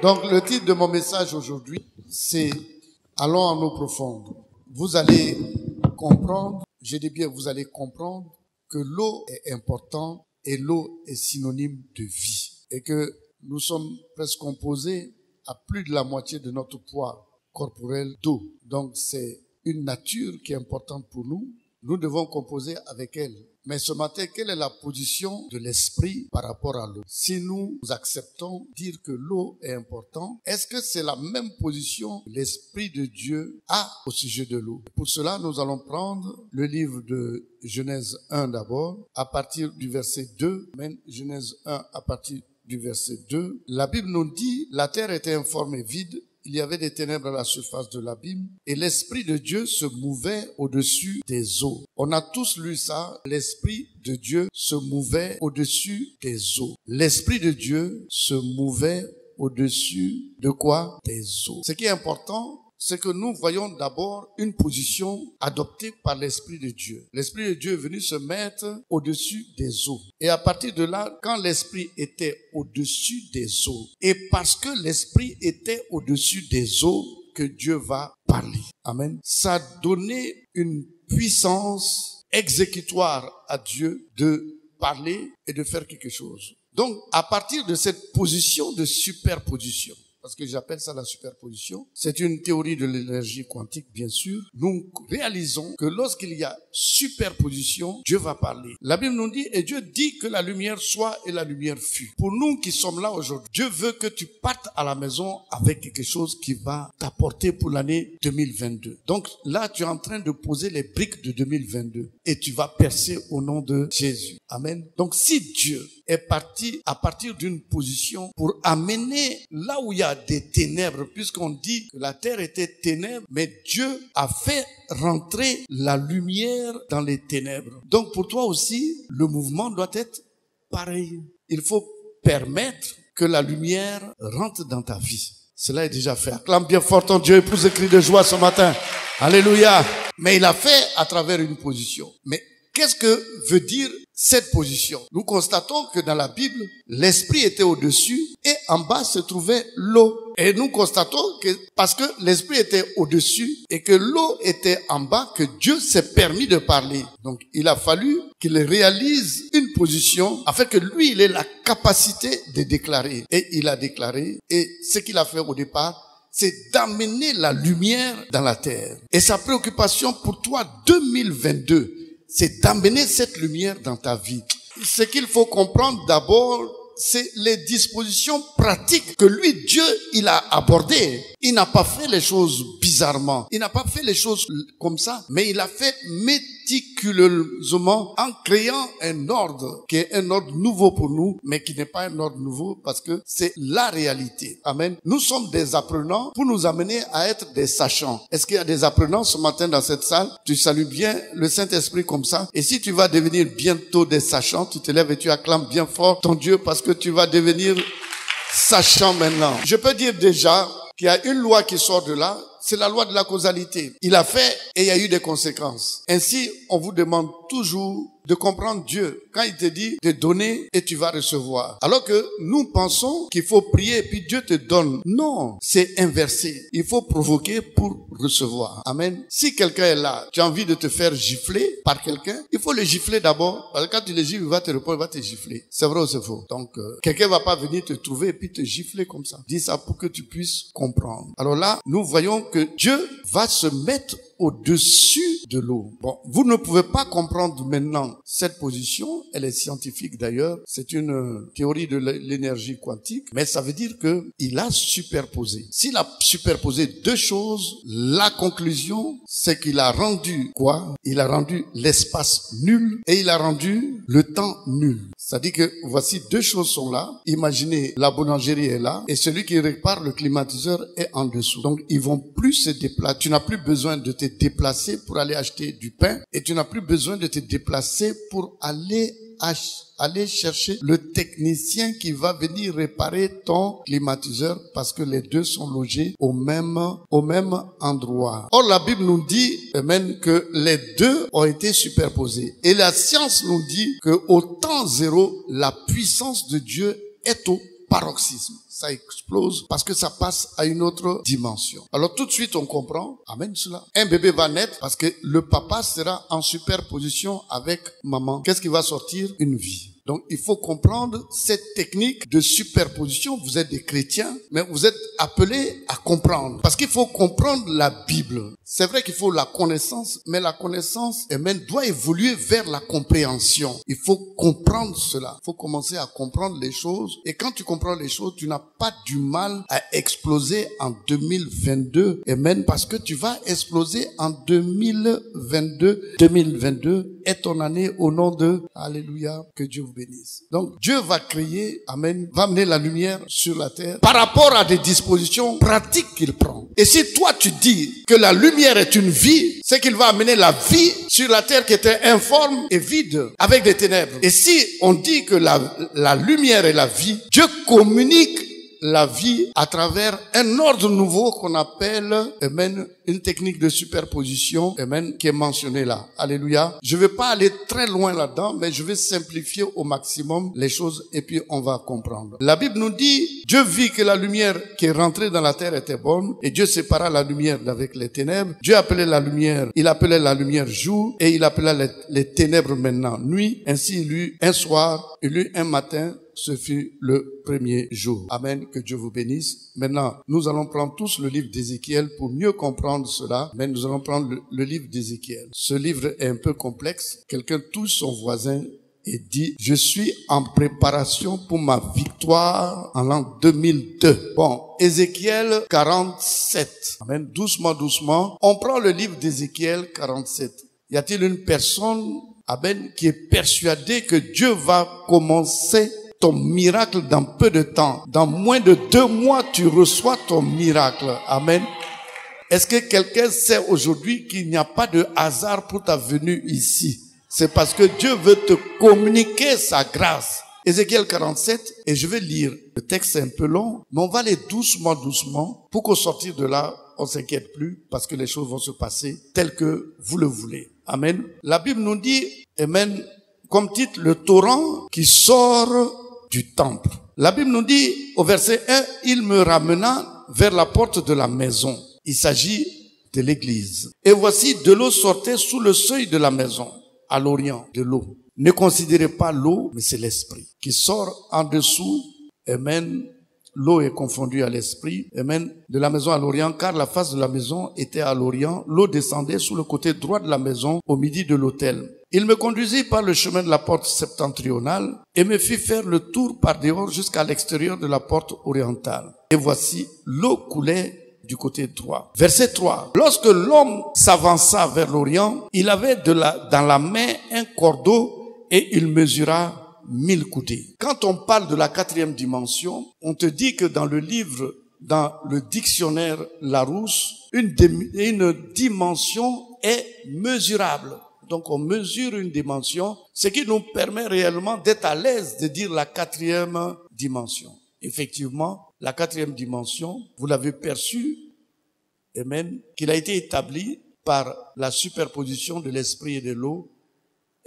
Donc, le titre de mon message aujourd'hui, c'est « Allons en eau profonde ». Vous allez comprendre, je dis bien vous allez comprendre que l'eau est importante et l'eau est synonyme de vie. Et que nous sommes presque composés à plus de la moitié de notre poids corporel d'eau. Donc, c'est une nature qui est importante pour nous. Nous devons composer avec elle. Mais ce matin, quelle est la position de l'esprit par rapport à l'eau? Si nous acceptons dire que l'eau est importante, est-ce que c'est la même position que l'esprit de Dieu a au sujet de l'eau? Pour cela, nous allons prendre le livre de Genèse 1 d'abord, à partir du verset 2. Genèse 1 à partir du verset 2. La Bible nous dit, la terre était informe et vide. Il y avait des ténèbres à la surface de l'abîme et l'Esprit de Dieu se mouvait au-dessus des eaux. On a tous lu ça. L'Esprit de Dieu se mouvait au-dessus des eaux. L'Esprit de Dieu se mouvait au-dessus de quoi? Des eaux. Ce qui est important, c'est que nous voyons d'abord une position adoptée par l'Esprit de Dieu. L'Esprit de Dieu est venu se mettre au-dessus des eaux. Et à partir de là, quand l'Esprit était au-dessus des eaux, et parce que l'Esprit était au-dessus des eaux, que Dieu va parler. Amen. Ça a donné une puissance exécutoire à Dieu de parler et de faire quelque chose. Donc, à partir de cette position de superposition, parce que j'appelle ça la superposition. C'est une théorie de l'énergie quantique, bien sûr. Nous réalisons que lorsqu'il y a superposition, Dieu va parler. La Bible nous dit, et Dieu dit que la lumière soit et la lumière fut. Pour nous qui sommes là aujourd'hui, Dieu veut que tu partes à la maison avec quelque chose qui va t'apporter pour l'année 2022. Donc là, tu es en train de poser les briques de 2022 et tu vas percer au nom de Jésus. Amen. Donc si Dieu est parti à partir d'une position pour amener là où il y a des ténèbres, puisqu'on dit que la terre était ténèbres, mais Dieu a fait rentrer la lumière dans les ténèbres. Donc pour toi aussi, le mouvement doit être pareil. Il faut permettre que la lumière rentre dans ta vie. Cela est déjà fait. Acclame bien fort ton Dieu et pousse des cris de joie ce matin. Alléluia. Mais il a fait à travers une position. Mais qu'est-ce que veut dire cette position? Nous constatons que dans la Bible, l'Esprit était au-dessus et en bas se trouvait l'eau. Et nous constatons que parce que l'Esprit était au-dessus et que l'eau était en bas, que Dieu s'est permis de parler. Donc il a fallu qu'il réalise une position afin que lui, il ait la capacité de déclarer. Et il a déclaré. Et ce qu'il a fait au départ, c'est d'amener la lumière dans la terre. Et sa préoccupation pour toi 2022, c'est d'amener cette lumière dans ta vie. Ce qu'il faut comprendre d'abord, c'est les dispositions pratiques que lui, Dieu, il a abordées. Il n'a pas fait les choses bizarrement. Il n'a pas fait les choses comme ça, mais il a fait méticuleusement en créant un ordre qui est un ordre nouveau pour nous, mais qui n'est pas un ordre nouveau parce que c'est la réalité. Amen. Nous sommes des apprenants pour nous amener à être des sachants. Est-ce qu'il y a des apprenants ce matin dans cette salle? Tu salues bien le Saint-Esprit comme ça. Et si tu vas devenir bientôt des sachants, tu te lèves et tu acclames bien fort ton Dieu parce que tu vas devenir sachant maintenant. Je peux dire déjà qu'il y a une loi qui sort de là, c'est la loi de la causalité. Il a fait et il y a eu des conséquences. Ainsi, on vous demande toujours de comprendre Dieu. Quand il te dit de donner et tu vas recevoir. Alors que nous pensons qu'il faut prier et puis Dieu te donne. Non, c'est inversé. Il faut provoquer pour recevoir. Amen. Si quelqu'un est là, tu as envie de te faire gifler par quelqu'un, il faut le gifler d'abord. Parce que quand tu le gifles, il va te répondre, il va te gifler. C'est vrai ou c'est faux? Donc, quelqu'un va pas venir te trouver et puis te gifler comme ça. Dis ça pour que tu puisses comprendre. Alors là, nous voyons que Dieu va se mettre au-dessus de l'eau. Bon, vous ne pouvez pas comprendre maintenant cette position. Elle est scientifique d'ailleurs. C'est une théorie de l'énergie quantique. Mais ça veut dire que il a superposé. S'il a superposé deux choses, la conclusion, c'est qu'il a rendu quoi? Il a rendu l'espace nul et il a rendu le temps nul. C'est-à-dire que voici deux choses sont là. Imaginez, la boulangerie est là et celui qui répare le climatiseur est en dessous. Donc, ils vont plus se déplacer. Tu n'as plus besoin de te déplacer pour aller acheter du pain et tu n'as plus besoin de te déplacer pour aller chercher le technicien qui va venir réparer ton climatiseur parce que les deux sont logés au même endroit. Or, la Bible nous dit, amen, que les deux ont été superposés. Et la science nous dit que au temps zéro, la puissance de Dieu est au paroxysme. Ça explose parce que ça passe à une autre dimension. Alors tout de suite on comprend, amen cela. Un bébé va naître parce que le papa sera en superposition avec maman. Qu'est-ce qui va sortir? Une vie. Donc, il faut comprendre cette technique de superposition. Vous êtes des chrétiens, mais vous êtes appelés à comprendre. Parce qu'il faut comprendre la Bible. C'est vrai qu'il faut la connaissance, mais la connaissance, doit évoluer vers la compréhension. Il faut comprendre cela. Il faut commencer à comprendre les choses. Et quand tu comprends les choses, tu n'as pas du mal à exploser en 2022. Parce que tu vas exploser en 2022. 2022 est ton année au nom de Alléluia, que Dieu vous bénisse. Donc, Dieu va créer, amen, va amener la lumière sur la terre par rapport à des dispositions pratiques qu'il prend. Et si toi tu dis que la lumière est une vie, c'est qu'il va amener la vie sur la terre qui était informe et vide avec des ténèbres. Et si on dit que la lumière est la vie, Dieu communique la vie à travers un ordre nouveau qu'on appelle, une technique de superposition, qui est mentionnée là. Alléluia. Je vais pas aller très loin là-dedans, mais je vais simplifier au maximum les choses et puis on va comprendre. La Bible nous dit, Dieu vit que la lumière qui est rentrée dans la terre était bonne et Dieu sépara la lumière d'avec les ténèbres. Dieu appelait la lumière jour et il appelait les ténèbres maintenant nuit. Ainsi il eut un soir, il eut un matin. Ce fut le premier jour. Amen. Que Dieu vous bénisse. Maintenant, nous allons prendre tous le livre d'Ézéchiel pour mieux comprendre cela. Mais nous allons prendre le livre d'Ézéchiel. Ce livre est un peu complexe. Quelqu'un touche son voisin et dit, je suis en préparation pour ma victoire en l'an 2002. Bon, Ézéchiel 47. Amen. Doucement, doucement. On prend le livre d'Ézéchiel 47. Y a-t-il une personne, amen, qui est persuadée que Dieu va commencer ton miracle dans peu de temps? Dans moins de 2 mois, tu reçois ton miracle. Amen. Est-ce que quelqu'un sait aujourd'hui qu'il n'y a pas de hasard pour ta venue ici? C'est parce que Dieu veut te communiquer sa grâce. Ézéchiel 47, et je vais lire. Le texte est un peu long, mais on va aller doucement, doucement, pour qu'au sortir de là, on s'inquiète plus, parce que les choses vont se passer telles que vous le voulez. Amen. La Bible nous dit, amen, comme titre, le torrent qui sort du temple. La Bible nous dit au verset 1, il me ramena vers la porte de la maison. Il s'agit de l'église. Et voici, de l'eau sortait sous le seuil de la maison, à l'orient, de l'eau. Ne considérez pas l'eau, mais c'est l'esprit qui sort en dessous. Amen. L'eau est confondue à l'esprit. Amen. De la maison à l'orient, car la face de la maison était à l'orient. L'eau descendait sous le côté droit de la maison, au midi de l'autel. Il me conduisit par le chemin de la porte septentrionale et me fit faire le tour par dehors jusqu'à l'extérieur de la porte orientale. Et voici, l'eau coulait du côté droit. Verset 3. Lorsque l'homme s'avança vers l'orient, il avait dans la main un cordeau et il mesura 1000 coudées. Quand on parle de la 4e dimension, on te dit que dans le livre, dans le dictionnaire Larousse, une dimension est mesurable. Donc on mesure une dimension, ce qui nous permet réellement d'être à l'aise de dire la 4e dimension. Effectivement, la 4e dimension, vous l'avez perçu, et même qu'il a été établi par la superposition de l'esprit et de l'eau,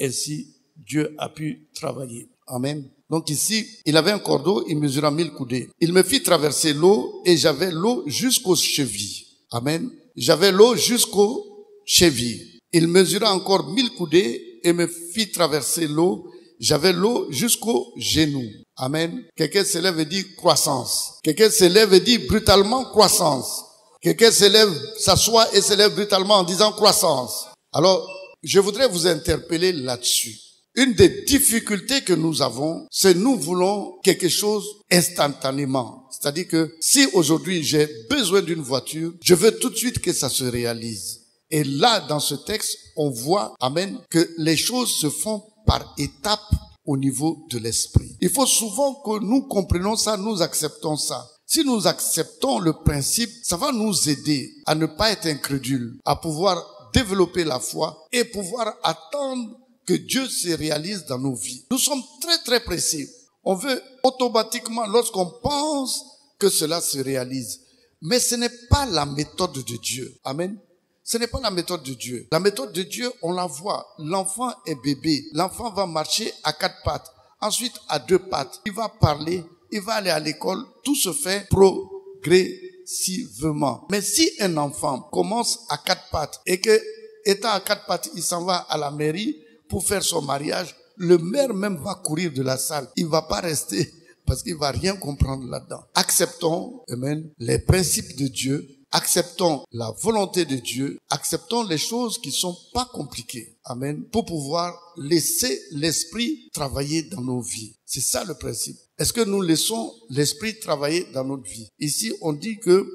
ainsi Dieu a pu travailler. Amen. Donc ici, il avait un cordeau, il mesura 1000 coudées. Il me fit traverser l'eau et j'avais l'eau jusqu'aux chevilles. Amen. J'avais l'eau jusqu'aux chevilles. Il mesura encore 1000 coudées et me fit traverser l'eau. J'avais l'eau jusqu'aux genoux. Amen. Quelqu'un se lève et dit croissance. Quelqu'un se lève et dit brutalement croissance. Quelqu'un se lève, s'assoit et se lève brutalement en disant croissance. Alors, je voudrais vous interpeller là-dessus. Une des difficultés que nous avons, c'est nous voulons quelque chose instantanément. C'est-à-dire que si aujourd'hui j'ai besoin d'une voiture, je veux tout de suite que ça se réalise. Et là, dans ce texte, on voit, amen, que les choses se font par étapes au niveau de l'esprit. Il faut souvent que nous comprenions ça, nous acceptons ça. Si nous acceptons le principe, ça va nous aider à ne pas être incrédules, à pouvoir développer la foi et pouvoir attendre que Dieu se réalise dans nos vies. Nous sommes très très pressés. On veut automatiquement, lorsqu'on pense que cela se réalise. Mais ce n'est pas la méthode de Dieu. Amen. Ce n'est pas la méthode de Dieu. La méthode de Dieu, on la voit. L'enfant est bébé. L'enfant va marcher à 4 pattes. Ensuite, à 2 pattes. Il va parler il va aller à l'école, tout se fait progressivement. Mais si un enfant commence à 4 pattes et que, étant à 4 pattes, il s'en va à la mairie pour faire son mariage, le maire même va courir de la salle. Il va pas rester parce qu'il va rien comprendre là-dedans. Acceptons, amen, les principes de Dieu. Acceptons la volonté de Dieu, acceptons les choses qui sont pas compliquées. Amen. Pour pouvoir laisser l'esprit travailler dans nos vies. C'est ça le principe. Est-ce que nous laissons l'esprit travailler dans notre vie? Ici, on dit que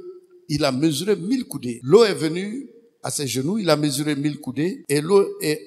il a mesuré 1000 coudées. L'eau est venue à ses genoux, il a mesuré 1000 coudées et l'eau est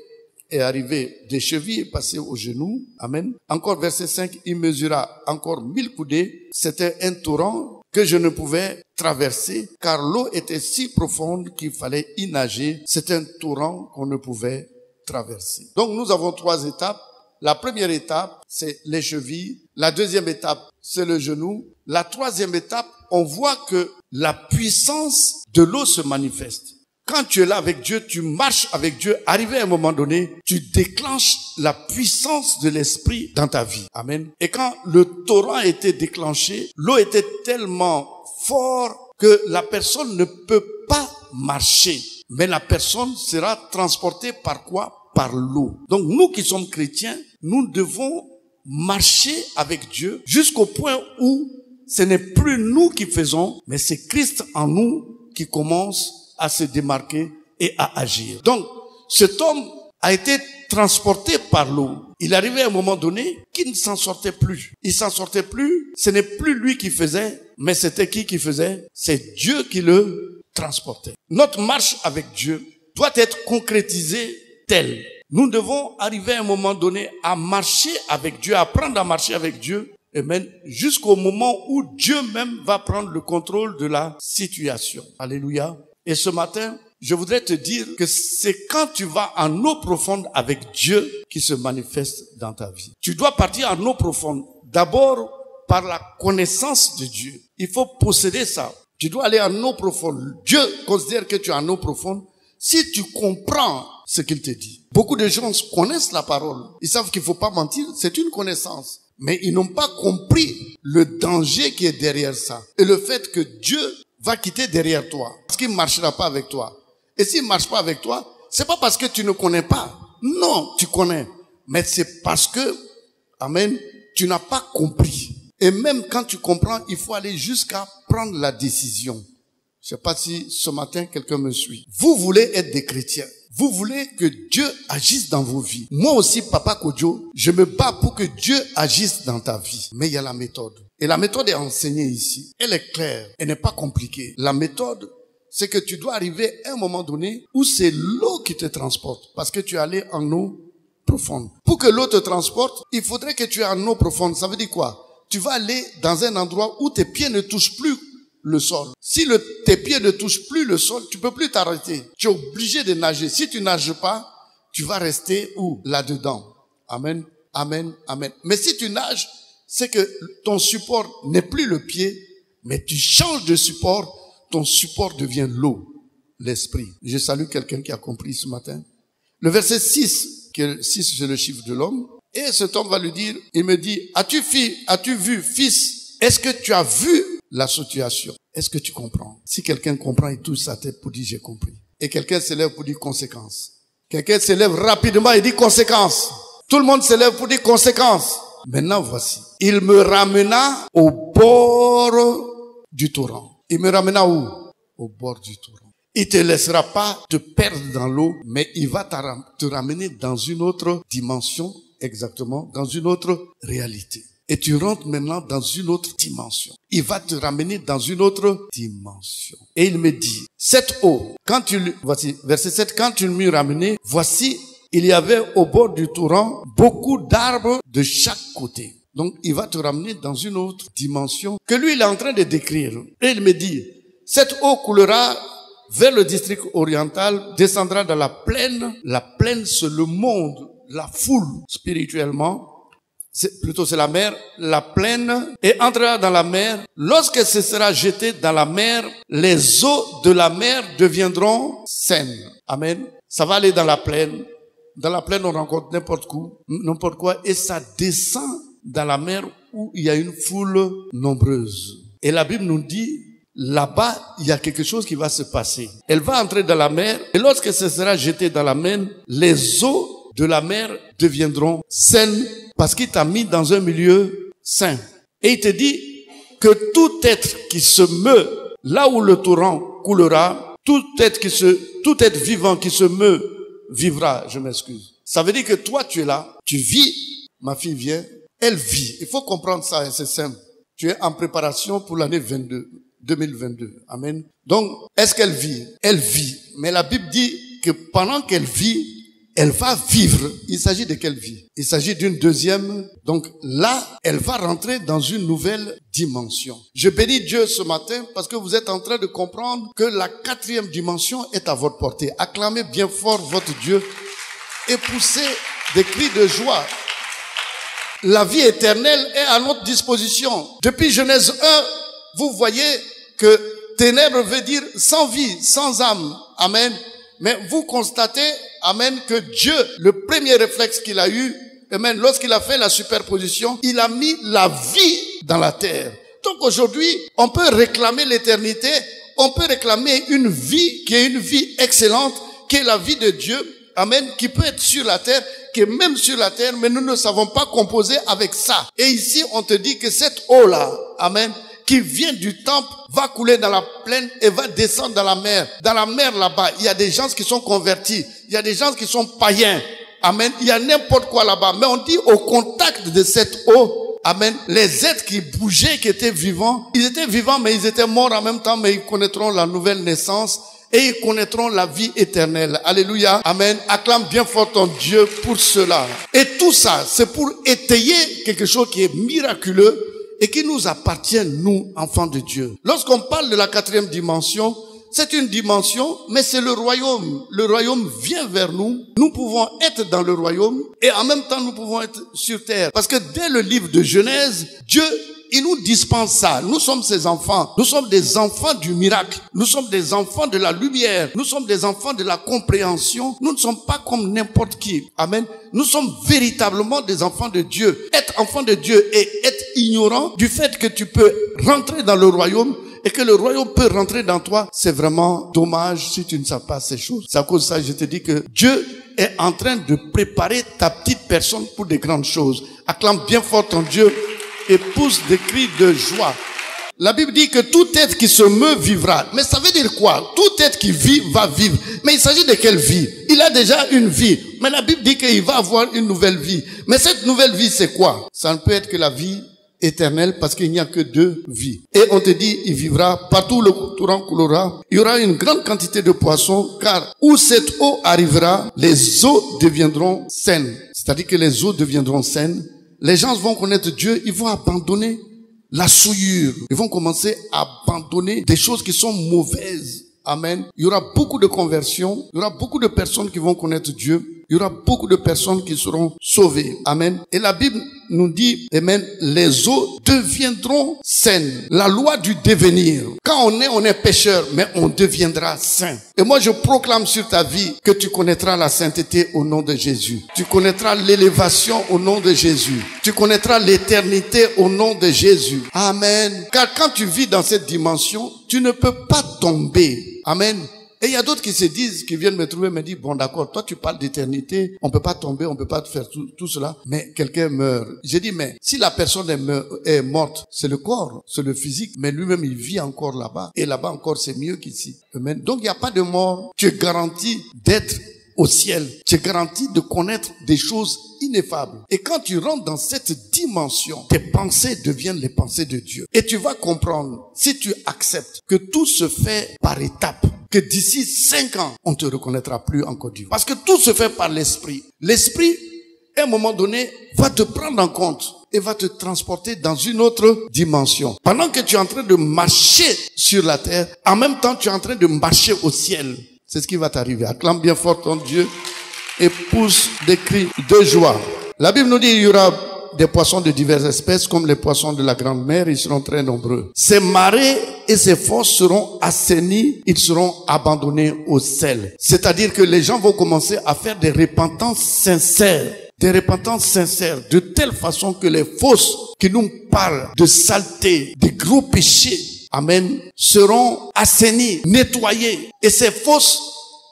arrivée des chevilles et passée aux genoux. Amen. Encore verset 5, il mesura encore 1000 coudées. C'était un torrent que je ne pouvais traverser, car l'eau était si profonde qu'il fallait y nager. C'est un torrent qu'on ne pouvait traverser. Donc nous avons 3 étapes. La première étape, c'est les chevilles. La deuxième étape, c'est le genou. La troisième étape, on voit que la puissance de l'eau se manifeste. Quand tu es là avec Dieu, tu marches avec Dieu, arrivé à un moment donné, tu déclenches la puissance de l'esprit dans ta vie. Amen. Et quand le torrent a été déclenché, l'eau était tellement forte que la personne ne peut pas marcher. Mais la personne sera transportée par quoi? Par l'eau. Donc nous qui sommes chrétiens, nous devons marcher avec Dieu jusqu'au point où ce n'est plus nous qui faisons, mais c'est Christ en nous qui commence à se démarquer et à agir. Donc, cet homme a été transporté par l'eau. Il arrivait à un moment donné qu'il ne s'en sortait plus. Il s'en sortait plus. Ce n'est plus lui qui faisait, mais c'était qui faisait? C'est Dieu qui le transportait. Notre marche avec Dieu doit être concrétisée telle. Nous devons arriver à un moment donné à marcher avec Dieu, à apprendre à marcher avec Dieu, amen, jusqu'au moment où Dieu même va prendre le contrôle de la situation. Alléluia. Et ce matin, je voudrais te dire que c'est quand tu vas en eau profonde avec Dieu qui se manifeste dans ta vie. Tu dois partir en eau profonde. D'abord, par la connaissance de Dieu. Il faut posséder ça. Tu dois aller en eau profonde. Dieu considère que tu es en eau profonde si tu comprends ce qu'il te dit. Beaucoup de gens connaissent la parole. Ils savent qu'il ne faut pas mentir. C'est une connaissance. Mais ils n'ont pas compris le danger qui est derrière ça. Et le fait que Dieu va quitter derrière toi. Parce qu'il ne marchera pas avec toi. Et s'il ne marche pas avec toi, c'est pas parce que tu ne connais pas. Non, tu connais. Mais c'est parce que, amen, tu n'as pas compris. Et même quand tu comprends, il faut aller jusqu'à prendre la décision. Je sais pas si ce matin quelqu'un me suit. Vous voulez être des chrétiens. Vous voulez que Dieu agisse dans vos vies. Moi aussi, Papa Kodjo, je me bats pour que Dieu agisse dans ta vie. Mais il y a la méthode. Et la méthode est enseignée ici. Elle est claire. Elle n'est pas compliquée. La méthode, c'est que tu dois arriver à un moment donné où c'est l'eau qui te transporte. Parce que tu es allé en eau profonde. Pour que l'eau te transporte, il faudrait que tu aies en eau profonde. Ça veut dire quoi? Tu vas aller dans un endroit où tes pieds ne touchent plus le sol. Si tes pieds ne touchent plus le sol, tu peux plus t'arrêter. Tu es obligé de nager. Si tu nages pas, tu vas rester où? Là-dedans. Amen, amen, amen. Mais si tu nages, c'est que ton support n'est plus le pied, mais tu changes de support, ton support devient l'eau, l'esprit. Je salue quelqu'un qui a compris ce matin. Le verset 6, que 6 c'est le chiffre de l'homme, et cet homme va lui dire, il me dit, as-tu vu, fils, est-ce que tu as vu la situation? Est-ce que tu comprends? Si quelqu'un comprend, il touche sa tête pour dire j'ai compris. Et quelqu'un se lève pour dire conséquence. Quelqu'un se lève rapidement et dit conséquence. Tout le monde se lève pour dire conséquence. Maintenant, voici. Il me ramena au bord du torrent. Il me ramena où? Au bord du torrent. Il te laissera pas te perdre dans l'eau, mais il va te ramener dans une autre dimension, exactement, dans une autre réalité. Et tu rentres maintenant dans une autre dimension. Il va te ramener dans une autre dimension. Et il me dit, cette eau, voici, verset 7, quand tu m'y ramenais, voici, il y avait au bord du torrent beaucoup d'arbres de chaque côté. Donc, il va te ramener dans une autre dimension que lui, il est en train de décrire. Et il me dit, cette eau coulera vers le district oriental, descendra dans la plaine. La plaine, c'est le monde, la foule spirituellement. C'est la mer, la plaine, et entrera dans la mer. Lorsque ce sera jeté dans la mer, les eaux de la mer deviendront saines. Amen. Ça va aller dans la plaine. Dans la plaine, on rencontre n'importe quoi, et ça descend dans la mer où il y a une foule nombreuse. Et la Bible nous dit, là-bas, il y a quelque chose qui va se passer. Elle va entrer dans la mer, et lorsque ce sera jeté dans la mer, les eaux de la mer deviendront saines, parce qu'il t'a mis dans un milieu sain. Et il te dit que tout être qui se meut là où le torrent coulera, tout être vivant qui se meut vivra, je m'excuse. Ça veut dire que toi tu es là, tu vis, ma fille vient, elle vit. Il faut comprendre ça, c'est simple. Tu es en préparation pour l'année 2022. Amen. Donc, est-ce qu'elle vit? Elle vit. Mais la Bible dit que pendant qu'elle vit, elle va vivre. Il s'agit de quelle vie? Il s'agit d'une deuxième. Donc là, elle va rentrer dans une nouvelle dimension. Je bénis Dieu ce matin parce que vous êtes en train de comprendre que la 4e dimension est à votre portée. Acclamez bien fort votre Dieu et poussez des cris de joie. La vie éternelle est à notre disposition. Depuis Genèse 1, vous voyez que ténèbres veut dire sans vie, sans âme. Amen. Mais vous constatez, amen, que Dieu, le premier réflexe qu'il a eu, amen, lorsqu'il a fait la superposition, il a mis la vie dans la terre. Donc aujourd'hui, on peut réclamer l'éternité, on peut réclamer une vie qui est une vie excellente, qui est la vie de Dieu, amen, qui peut être sur la terre, qui est même sur la terre, mais nous ne savons pas composer avec ça. Et ici, on te dit que cette eau-là, amen, qui vient du temple, va couler dans la plaine et va descendre dans la mer. Dans la mer là-bas, il y a des gens qui sont convertis. Il y a des gens qui sont païens. Amen. Il y a n'importe quoi là-bas. Mais on dit au contact de cette eau, amen, les êtres qui bougeaient, qui étaient vivants, ils étaient vivants mais ils étaient morts en même temps, mais ils connaîtront la nouvelle naissance et ils connaîtront la vie éternelle. Alléluia. Amen. Acclame bien fort ton Dieu pour cela. Et tout ça, c'est pour étayer quelque chose qui est miraculeux et qui nous appartient, nous, enfants de Dieu. Lorsqu'on parle de la 4e dimension, c'est une dimension, mais c'est le royaume. Le royaume vient vers nous. Nous pouvons être dans le royaume et en même temps, nous pouvons être sur terre. Parce que dès le livre de Genèse, Dieu, il nous dispense ça. Nous sommes ses enfants. Nous sommes des enfants du miracle. Nous sommes des enfants de la lumière. Nous sommes des enfants de la compréhension. Nous ne sommes pas comme n'importe qui. Amen. Nous sommes véritablement des enfants de Dieu. Être enfant de Dieu et être ignorant du fait que tu peux rentrer dans le royaume et que le royaume peut rentrer dans toi, c'est vraiment dommage si tu ne sais pas ces choses. C'est à cause de ça que je te dis que Dieu est en train de préparer ta petite personne pour des grandes choses. Acclame bien fort ton Dieu et pousse des cris de joie. La Bible dit que tout être qui se meut vivra. Mais ça veut dire quoi? Tout être qui vit va vivre. Mais il s'agit de quelle vie? Il a déjà une vie. Mais la Bible dit qu'il va avoir une nouvelle vie. Mais cette nouvelle vie, c'est quoi? Ça ne peut être que la vie éternelle parce qu'il n'y a que 2 vies. Et on te dit, il vivra partout où le torrent coulera. Il y aura une grande quantité de poissons car où cette eau arrivera, les eaux deviendront saines. C'est-à-dire que les eaux deviendront saines. Les gens vont connaître Dieu, ils vont abandonner la souillure. Ils vont commencer à abandonner des choses qui sont mauvaises. Amen. Il y aura beaucoup de conversions. Il y aura beaucoup de personnes qui vont connaître Dieu. Il y aura beaucoup de personnes qui seront sauvées. Amen. Et la Bible nous dit, amen, les eaux deviendront saines. La loi du devenir. Quand on est pécheur, mais on deviendra saint. Et moi, je proclame sur ta vie que tu connaîtras la sainteté au nom de Jésus. Tu connaîtras l'élévation au nom de Jésus. Tu connaîtras l'éternité au nom de Jésus. Amen. Car quand tu vis dans cette dimension, tu ne peux pas tomber. Amen. Et il y a d'autres qui se disent, qui viennent me trouver, me disent, bon d'accord, toi tu parles d'éternité, on peut pas tomber, on peut pas faire tout cela, mais quelqu'un meurt. J'ai dit, mais si la personne est morte, c'est le corps, c'est le physique, mais lui-même il vit encore là-bas, et là-bas encore c'est mieux qu'ici. Amen. Donc il n'y a pas de mort, tu es garanti d'être au ciel, tu es garanti de connaître des choses ineffables. Et quand tu rentres dans cette dimension, tes pensées deviennent les pensées de Dieu. Et tu vas comprendre, si tu acceptes que tout se fait par étapes, que d'ici 5 ans, on ne te reconnaîtra plus en Côte d'Ivoire. Parce que tout se fait par l'esprit. L'esprit, à un moment donné, va te prendre en compte et va te transporter dans une autre dimension. Pendant que tu es en train de marcher sur la terre, en même temps, tu es en train de marcher au ciel. C'est ce qui va t'arriver. Acclame bien fort ton Dieu et pousse des cris de joie. La Bible nous dit qu'il y aura des poissons de diverses espèces comme les poissons de la grande mer. Ils seront très nombreux. Ces marées et ces fosses seront assainis. Ils seront abandonnés au sel. C'est-à-dire que les gens vont commencer à faire des repentances sincères. des repentances sincères, de telle façon que les fausses qui nous parlent de saleté, de gros péchés, amen, seront assainies, nettoyées. Et ces fausses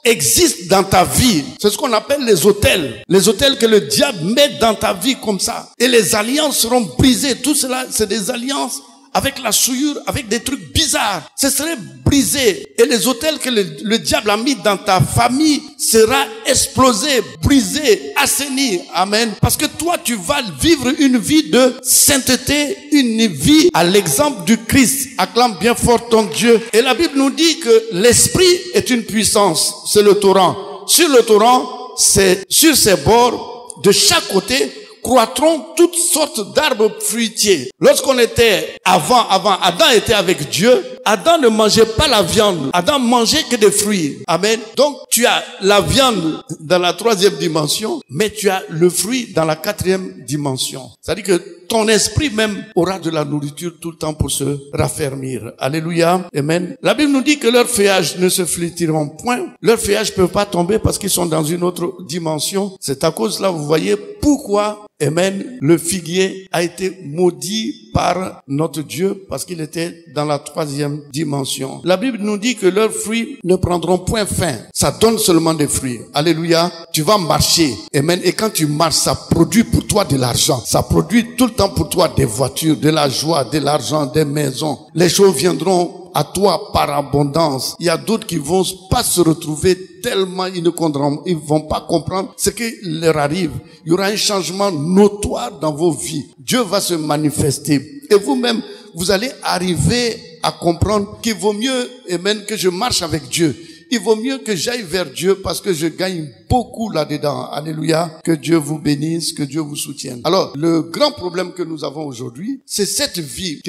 existent dans ta vie. C'est ce qu'on appelle les autels. Les autels que le diable met dans ta vie comme ça. Et les alliances seront brisées. Tout cela, c'est des alliances avec la souillure, avec des trucs bizarres. Ce serait brisé. Et les autels que le diable a mis dans ta famille sera explosé, brisé, assaini. Amen. Parce que toi, tu vas vivre une vie de sainteté, une vie à l'exemple du Christ. Acclame bien fort ton Dieu. Et la Bible nous dit que l'esprit est une puissance. C'est le torrent. Sur le torrent, c'est sur ses bords, de chaque côté, croîtront toutes sortes d'arbres fruitiers. Lorsqu'on était Adam était avec Dieu, Adam ne mangeait pas la viande. Adam mangeait que des fruits. Amen. Donc, tu as la viande dans la 3e dimension, mais tu as le fruit dans la 4e dimension. C'est-à-dire que ton esprit même aura de la nourriture tout le temps pour se raffermir. Alléluia. Amen. La Bible nous dit que leurs feuillages ne se flétriront point. Leurs feuillages ne peuvent pas tomber parce qu'ils sont dans une autre dimension. C'est à cause de là, vous voyez pourquoi, amen, le figuier a été maudit par notre Dieu parce qu'il était dans la 3e dimension. La Bible nous dit que leurs fruits ne prendront point fin. Ça donne seulement des fruits. Alléluia. Tu vas marcher. Amen. Et quand tu marches, ça produit pour toi de l'argent. Ça produit tout le temps pour toi des voitures, de la joie, de l'argent, des maisons. Les choses viendront à toi par abondance. Il y a d'autres qui vont pas se retrouver tellement ils vont pas comprendre ce qui leur arrive. Il y aura un changement notoire dans vos vies. Dieu va se manifester. Et vous-même, vous allez arriver à comprendre qu'il vaut mieux, amen, que je marche avec Dieu. Il vaut mieux que j'aille vers Dieu parce que je gagne beaucoup là-dedans. Alléluia. Que Dieu vous bénisse, que Dieu vous soutienne. Alors, le grand problème que nous avons aujourd'hui, c'est cette vie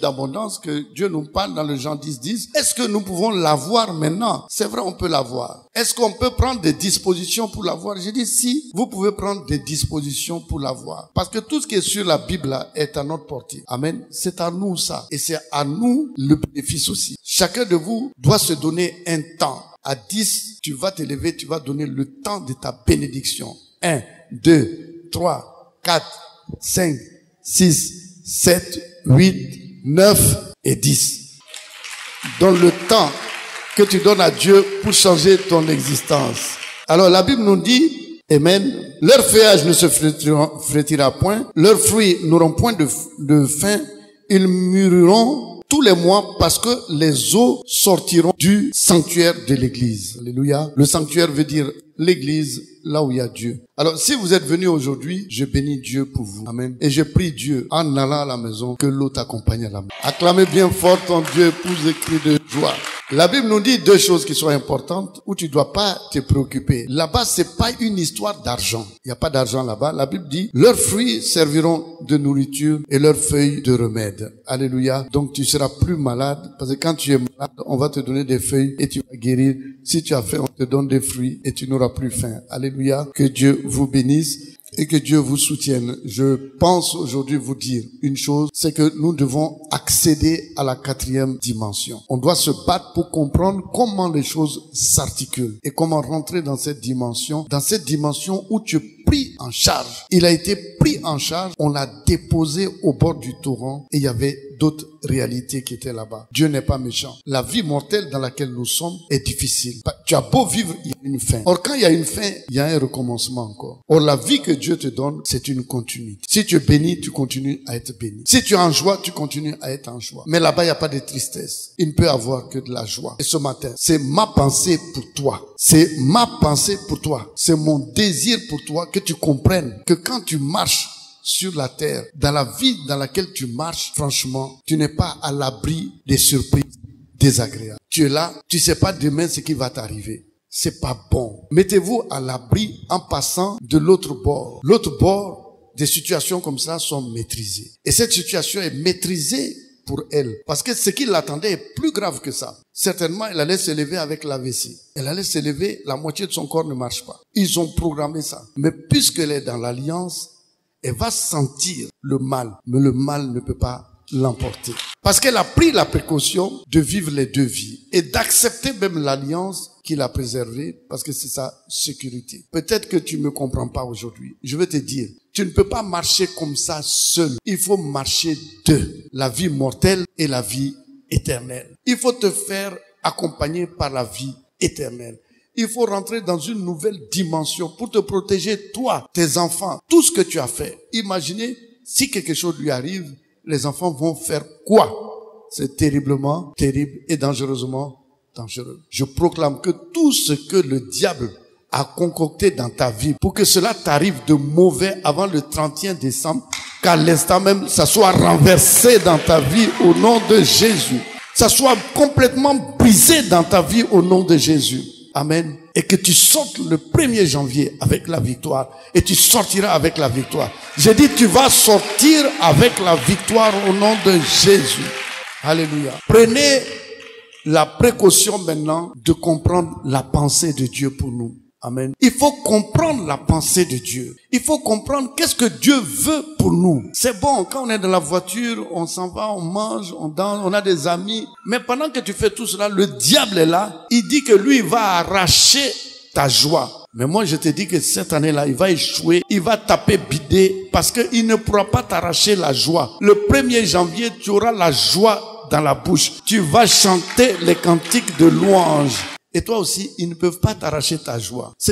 d'abondance que Dieu nous parle dans le Jean 10:10. Est-ce que nous pouvons l'avoir maintenant? C'est vrai, on peut l'avoir. Est-ce qu'on peut prendre des dispositions pour l'avoir? J'ai dit si, vous pouvez prendre des dispositions pour l'avoir. Parce que tout ce qui est sur la Bible là, est à notre portée. Amen. C'est à nous ça. Et c'est à nous le bénéfice aussi. Chacun de vous doit se donner un temps. À 10, tu vas te lever, tu vas donner le temps de ta bénédiction. 1, 2, 3, 4, 5, 6, 7, 8, 9 et 10. Donne le temps que tu donnes à Dieu pour changer ton existence. Alors la Bible nous dit, amen, leur feuillage ne se flétrira point, leurs fruits n'auront point de fin, ils mûriront tous les mois parce que les eaux sortiront du sanctuaire de l'église. Alléluia. Le sanctuaire veut dire l'église, là où il y a Dieu. Alors, si vous êtes venus aujourd'hui, je bénis Dieu pour vous. Amen. Et je prie Dieu, en allant à la maison, que l'eau t'accompagne à la maison. Acclamez bien fort ton Dieu pour des cris de joie. La Bible nous dit 2 choses qui sont importantes où tu dois pas te préoccuper. Là-bas, c'est pas une histoire d'argent. Il n'y a pas d'argent là-bas. La Bible dit, leurs fruits serviront de nourriture et leurs feuilles de remède. Alléluia. Donc, tu seras plus malade parce que quand tu es malade, on va te donner des feuilles et tu vas guérir. Si tu as faim, on te donne des fruits et tu n'auras plus faim. Alléluia. Que Dieu vous bénisse et que Dieu vous soutienne. Je pense aujourd'hui vous dire une chose, c'est que nous devons accéder à la 4e dimension. On doit se battre pour comprendre comment les choses s'articulent et comment rentrer dans cette dimension où tu es pris en charge. Il a été pris en charge, on l'a déposé au bord du torrent et il y avait d'autres réalités qui étaient là-bas. Dieu n'est pas méchant. La vie mortelle dans laquelle nous sommes est difficile. Tu as beau vivre, il y a une fin. Or, quand il y a une fin, il y a un recommencement encore. Or, la vie que Dieu te donne, c'est une continuité. Si tu es béni, tu continues à être béni. Si tu es en joie, tu continues à être en joie. Mais là-bas, il n'y a pas de tristesse. Il ne peut avoir que de la joie. Et ce matin, c'est ma pensée pour toi. C'est ma pensée pour toi. C'est mon désir pour toi que tu comprennes que quand tu marches sur la terre, dans la vie dans laquelle tu marches, franchement, tu n'es pas à l'abri des surprises désagréables. Tu es là, tu sais pas demain ce qui va t'arriver. C'est pas bon. Mettez-vous à l'abri en passant de l'autre bord. L'autre bord, des situations comme ça sont maîtrisées. Et cette situation est maîtrisée pour elle. Parce que ce qui l'attendait est plus grave que ça. Certainement, elle allait se lever avec l'AVC. Elle allait se lever, la moitié de son corps ne marche pas. Ils ont programmé ça. Mais puisqu'elle est dans l'alliance, elle va sentir le mal. Mais le mal ne peut pas l'emporter. Parce qu'elle a pris la précaution de vivre les deux vies et d'accepter même l'alliance qu'il a préservée parce que c'est sa sécurité. Peut-être que tu ne me comprends pas aujourd'hui. Je veux te dire, tu ne peux pas marcher comme ça seul. Il faut marcher deux. La vie mortelle et la vie éternelle. Il faut te faire accompagner par la vie éternelle. Il faut rentrer dans une nouvelle dimension pour te protéger, toi, tes enfants, tout ce que tu as fait. Imaginez, si quelque chose lui arrive, les enfants vont faire quoi? C'est terriblement, terrible et dangereusement dangereux. Je proclame que tout ce que le diable a concocté dans ta vie pour que cela t'arrive de mauvais avant le 31 décembre, qu'à l'instant même, ça soit renversé dans ta vie au nom de Jésus. Ça soit complètement brisé dans ta vie au nom de Jésus. Amen. Et que tu sortes le 1er janvier avec la victoire. Et tu sortiras avec la victoire. J'ai dit, tu vas sortir avec la victoire au nom de Jésus. Alléluia. Prenez la précaution maintenant de comprendre la pensée de Dieu pour nous. Amen. Il faut comprendre la pensée de Dieu. Il faut comprendre qu'est-ce que Dieu veut pour nous. C'est bon, quand on est dans la voiture, on s'en va, on mange, on danse, on a des amis. Mais pendant que tu fais tout cela, le diable est là. Il dit que lui, il va arracher ta joie. Mais moi, je te dis que cette année-là, il va échouer. Il va taper bidé parce qu'il ne pourra pas t'arracher la joie. Le 1er janvier, tu auras la joie dans la bouche. Tu vas chanter les cantiques de louange. Et toi aussi, ils ne peuvent pas t'arracher ta joie. Ce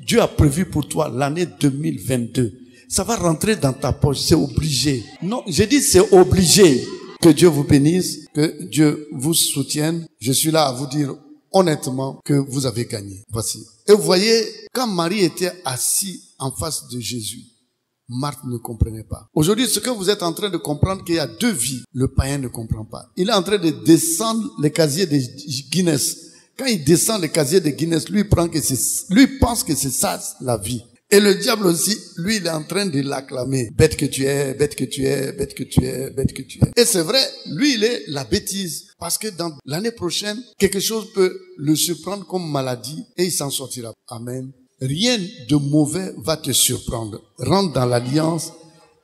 Dieu a prévu pour toi l'année 2022, ça va rentrer dans ta poche, c'est obligé. Non, j'ai dit c'est obligé. Que Dieu vous bénisse, que Dieu vous soutienne. Je suis là à vous dire honnêtement que vous avez gagné. Voici. Et vous voyez, quand Marie était assise en face de Jésus, Marthe ne comprenait pas. Aujourd'hui, ce que vous êtes en train de comprendre, qu'il y a deux vies, le païen ne comprend pas. Il est en train de descendre les casiers de Guinness. Quand il descend les casiers de Guinness, lui pense que c'est ça la vie. Et le diable aussi, lui, il est en train de l'acclamer. Bête que tu es, bête que tu es, bête que tu es, bête que tu es. Et c'est vrai, lui, il est la bêtise. Parce que dans l'année prochaine, quelque chose peut le surprendre comme maladie et il s'en sortira. Amen. Rien de mauvais va te surprendre. Rentre dans l'alliance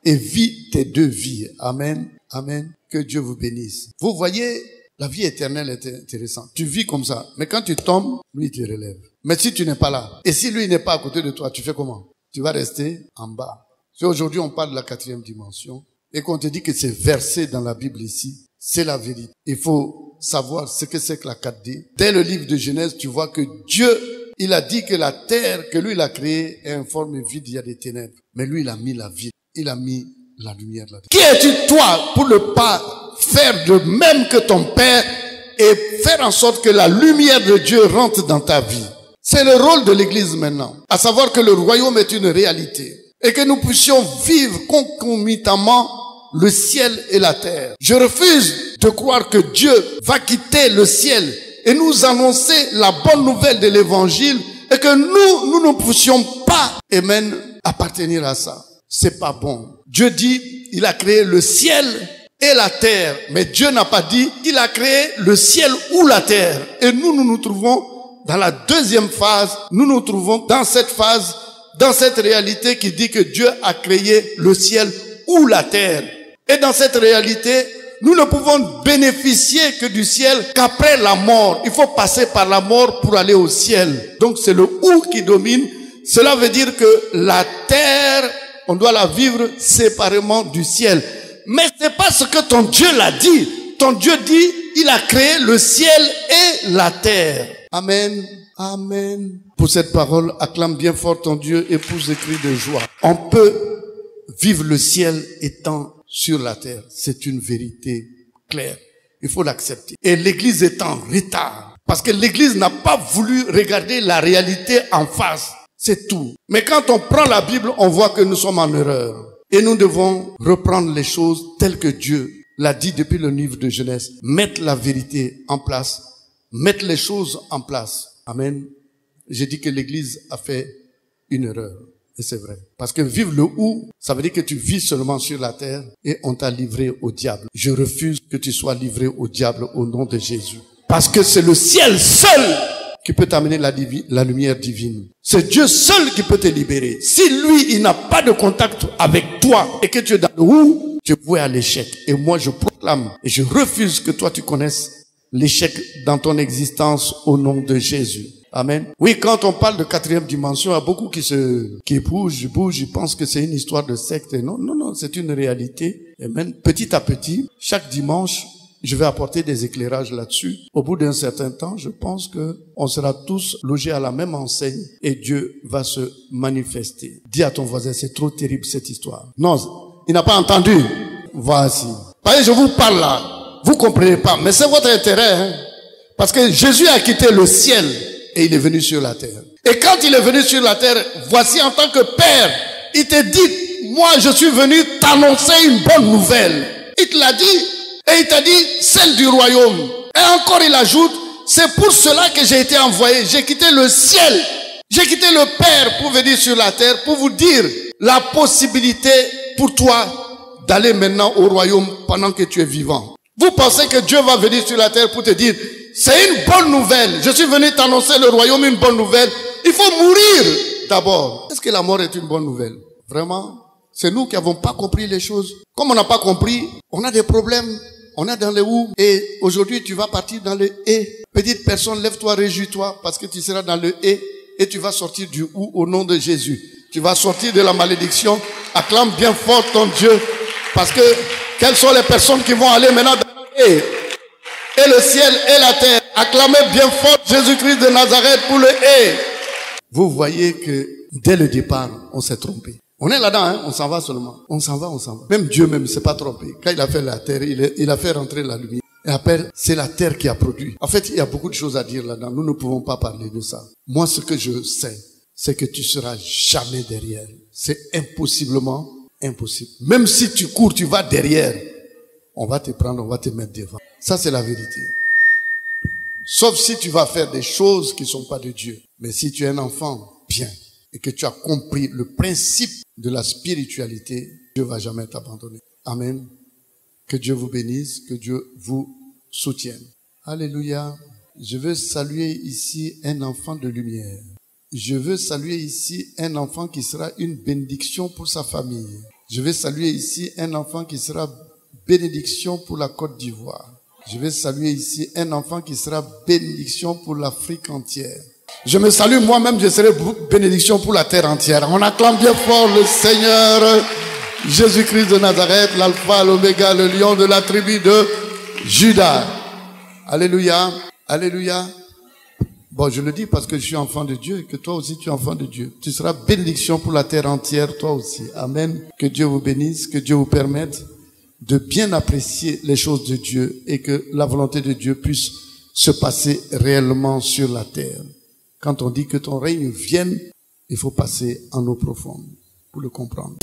et vis tes deux vies. Amen. Amen. Que Dieu vous bénisse. Vous voyez, la vie éternelle est intéressante. Tu vis comme ça. Mais quand tu tombes, lui, il te relève. Mais si tu n'es pas là, et si lui n'est pas à côté de toi, tu fais comment? Tu vas rester en bas. Si aujourd'hui on parle de la 4e dimension, et qu'on te dit que c'est versé dans la Bible ici, c'est la vérité. Il faut savoir ce que c'est que la 4D. Dès le livre de Genèse, tu vois que Dieu, il a dit que la terre que lui, il a créée est informe vide, il y a des ténèbres. Mais lui, il a mis la vie. Il a mis la lumière là-dedans. Qui es-tu, toi, pour ne pas faire de même que ton Père et faire en sorte que la lumière de Dieu rentre dans ta vie? C'est le rôle de l'Église maintenant. À savoir que le royaume est une réalité. Et que nous puissions vivre concomitamment le ciel et la terre. Je refuse de croire que Dieu va quitter le ciel et nous annoncer la bonne nouvelle de l'évangile et que nous ne puissions pas, amen, appartenir à ça. C'est pas bon. Dieu dit, il a créé le ciel et la terre. Mais Dieu n'a pas dit qu'il a créé le ciel ou la terre. Et nous nous trouvons dans la deuxième phase. Nous nous trouvons dans cette phase, dans cette réalité qui dit que Dieu a créé le ciel ou la terre. Et dans cette réalité, nous ne pouvons bénéficier que du ciel qu'après la mort. Il faut passer par la mort pour aller au ciel. Donc c'est le ou qui domine. Cela veut dire que la terre, on doit la vivre séparément du ciel. Mais c'est pas ce que ton Dieu l'a dit. Ton Dieu dit, il a créé le ciel et la terre. Amen. Amen. Pour cette parole, acclame bien fort ton Dieu et pousse des cris de joie. On peut vivre le ciel étant sur la terre. C'est une vérité claire. Il faut l'accepter. Et l'Église est en retard. Parce que l'Église n'a pas voulu regarder la réalité en face. C'est tout. Mais quand on prend la Bible, on voit que nous sommes en erreur. Et nous devons reprendre les choses telles que Dieu l'a dit depuis le livre de Genèse. Mettre la vérité en place. Mettre les choses en place. Amen. J'ai dit que l'Église a fait une erreur. Et c'est vrai. Parce que vivre le ou, ça veut dire que tu vis seulement sur la terre et on t'a livré au diable. Je refuse que tu sois livré au diable au nom de Jésus. Parce que c'est le ciel seul qui peut t'amener la lumière divine. C'est Dieu seul qui peut te libérer. Si lui, il n'a pas de contact avec toi et que tu es dans le ou, tu es voué à l'échec. Et moi, je proclame et je refuse que toi tu connaisses l'échec dans ton existence au nom de Jésus. Amen. Oui, quand on parle de quatrième dimension, il y a beaucoup qui bougent, ils pensent que c'est une histoire de secte. Non, c'est une réalité. Et même petit à petit, chaque dimanche, je vais apporter des éclairages là-dessus. Au bout d'un certain temps, je pense que on sera tous logés à la même enseigne et Dieu va se manifester. Dis à ton voisin, c'est trop terrible cette histoire. Non, il n'a pas entendu. Voici. Parce que je vous parle là, vous comprenez pas, mais c'est votre intérêt, hein? Parce que Jésus a quitté le ciel et il est venu sur la terre. Et quand il est venu sur la terre, voici en tant que Père, il te dit, moi je suis venu t'annoncer une bonne nouvelle. Il te l'a dit. Et il t'a dit, celle du royaume. Et encore il ajoute, c'est pour cela que j'ai été envoyé. J'ai quitté le ciel. J'ai quitté le Père pour venir sur la terre, pour vous dire la possibilité pour toi d'aller maintenant au royaume pendant que tu es vivant. Vous pensez que Dieu va venir sur la terre pour te dire, c'est une bonne nouvelle. Je suis venu t'annoncer le royaume, une bonne nouvelle. Il faut mourir d'abord. Est-ce que la mort est une bonne nouvelle? Vraiment? C'est nous qui n'avons pas compris les choses. Comme on n'a pas compris, on a des problèmes. On est dans le ou. Et aujourd'hui, tu vas partir dans le et. Petite personne, lève-toi, réjouis-toi, parce que tu seras dans le et tu vas sortir du ou au nom de Jésus. Tu vas sortir de la malédiction. Acclame bien fort ton Dieu. Parce que, quelles sont les personnes qui vont aller maintenant dans le et le ciel et la terre. Acclamez bien fort Jésus-Christ de Nazareth pour le et. Vous voyez que, dès le départ, on s'est trompé. On est là-dedans, hein? On s'en va seulement. On s'en va. Même Dieu même s'est pas trompé. Quand il a fait la terre, il a fait rentrer la lumière. Et après, c'est la terre qui a produit. En fait, il y a beaucoup de choses à dire là-dedans. Nous ne pouvons pas parler de ça. Moi, ce que je sais, c'est que tu seras jamais derrière. C'est impossiblement impossible. Même si tu cours, tu vas derrière. On va te prendre, on va te mettre devant. Ça, c'est la vérité. Sauf si tu vas faire des choses qui ne sont pas de Dieu. Mais si tu es un enfant, bien. Et que tu as compris le principe de la spiritualité, Dieu ne va jamais t'abandonner. Amen. Que Dieu vous bénisse, que Dieu vous soutienne. Alléluia. Je veux saluer ici un enfant de lumière. Je veux saluer ici un enfant qui sera une bénédiction pour sa famille. Je veux saluer ici un enfant qui sera bénédiction pour la Côte d'Ivoire. Je vais saluer ici un enfant qui sera bénédiction pour l'Afrique entière. Je me salue moi-même, je serai bénédiction pour la terre entière. On acclame bien fort le Seigneur Jésus-Christ de Nazareth, l'alpha, l'oméga, le lion de la tribu de Juda. Alléluia, alléluia. Bon, je le dis parce que je suis enfant de Dieu et que toi aussi tu es enfant de Dieu. Tu seras bénédiction pour la terre entière, toi aussi. Amen. Que Dieu vous bénisse, que Dieu vous permette de bien apprécier les choses de Dieu et que la volonté de Dieu puisse se passer réellement sur la terre. Quand on dit que ton règne vienne, il faut passer en eau profonde pour le comprendre.